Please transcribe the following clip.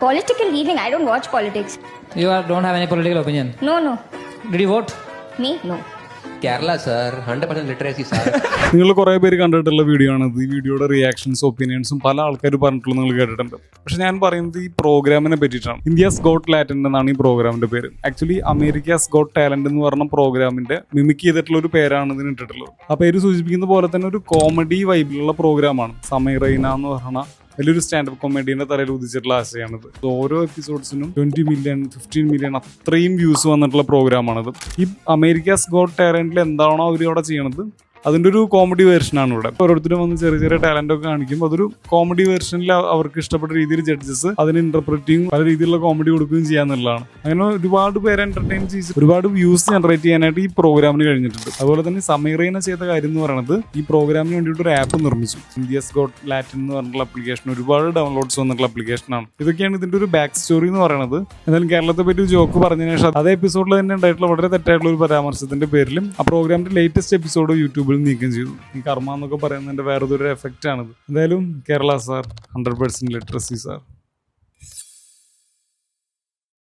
Political leaving. I don't watch politics. You don't have any political opinion. No. Did you vote? Me? No. Kerala sir 100% literacy sir. നിങ്ങൾ കുറേ പേര് കണ്ടിട്ടുള്ള video ആണ് ഈ വീഡിയോയുടെ റിയാക്ഷൻസും ഒപ്പീനിയൻസും പല ആൾക്കാർ പറഞ്ഞിട്ടുള്ളത് നിങ്ങൾ കേട്ടിട്ടുണ്ട്. പക്ഷെ ഞാൻ പറയുന്നത് ഈ പ്രോഗ്രാമിനെ പറ്റിയിട്ടാണ്. ഇന്ത്യസ് ഗോട്ട് ടാലന്റ് എന്നാണ് ഈ പ്രോഗ്രാമിന്റെ പേര്. ആക്ച്വലി അമേരിക്കാസ് ഗോട്ട് ടാലന്റ് എന്ന് പറഞ്ഞ പ്രോഗ്രാമിന്റെ മിമിക് ചെയ്തിട്ടുള്ള ഒരു പേരാണ് ഇതിന് ഇട്ടിട്ടുള്ളത്. ആ പേര് സൂചിപ്പിക്കുന്ന പോലെ തന്നെ ഒരു കോമഡി വൈബിലുള്ള പ്രോഗ്രാമാണ്. സമീർ റൈന എന്ന് പറഞ്ഞ വലിയൊരു സ്റ്റാൻഡപ്പ് കോമഡിയുടെ തലയിൽ ഉദിച്ചിട്ടുള്ള ആശയമാണിത്. ഓരോ എപ്പിസോഡ്സിനും 20 മില്യൺ 15 മില്യൺ അത്രയും വ്യൂസ് വന്നിട്ടുള്ള പ്രോഗ്രാമാണിത്. ഈ അമേരിക്കാസ് ഗോട്ട് ടാലന്റിൽ എന്താണോ അവർ അവിടെ ചെയ്യണത് അതിൻ്റെ ഒരു കോമഡി വേർഷനാണ് ഇവിടെ. ഓരോരുത്തരും വന്ന് ചെറിയ ചെറിയ ടാലന്റ് ഒക്കെ കാണിക്കും. അതൊരു കോമഡി വേർഷനിൽ അവർക്ക് ഇഷ്ടപ്പെട്ട രീതിയിൽ ജഡ്ജസ് അതിന് ഇന്റർപ്രറ്റിങ് പല രീതിയിലുള്ള കോമഡി കൊടുക്കുകയും ചെയ്യാന്നുള്ളതാണ്. അങ്ങനെ ഒരുപാട് പേരെ എന്റർടൈൻ ചെയ്ത് ഒരുപാട് വ്യൂസ് ജനറേറ്റ് ചെയ്യാനായിട്ട് ഈ പ്രോഗ്രാമിന് കഴിഞ്ഞിട്ടുണ്ട്. അതുപോലെ തന്നെ സമീറേന ചെയ്ത കാര്യം എന്ന് പറയുന്നത് ഈ പ്രോഗ്രാമിന് വേണ്ടിയിട്ട് ഒരു ആപ്പ് നിർമ്മിച്ചു. ഇന്ത്യസ് ഗോട്ട് ലാറ്റിൻ എന്ന് പറഞ്ഞിട്ടുള്ള ആപ്ലിക്കേഷൻ ഒരുപാട് ഡൗൺലോഡ്സ് വന്നിട്ടുള്ള ആപ്ലിക്കേഷനാണ്. ഇതൊക്കെയാണ് ഇതിന്റെ ഒരു ബാക്ക് സ്റ്റോറി എന്ന് പറയുന്നത്. എന്തായാലും കേരളത്തെ പറ്റി ജോക്ക് പറഞ്ഞതിന് ശേഷം അതേ എപ്പിസോഡിൽ തന്നെ ഉണ്ടായിട്ടുള്ള വളരെ തെറ്റായിട്ടുള്ള ഒരു പരാമർശത്തിന്റെ പേരിലും ആ പ്രോഗ്രാമിന്റെ ലേറ്റസ്റ്റ് എപ്പിസോഡ് യൂട്യൂബിൽ നീക്കം ചെയ്തു. ഈ കർമ്മ എന്നൊക്കെ പറയുന്നതിന്റെ വേറൊരു എഫക്റ്റ് ആണിത്. എന്തായാലും കേരള സാർ 100% ലിറ്ററസി സാർ.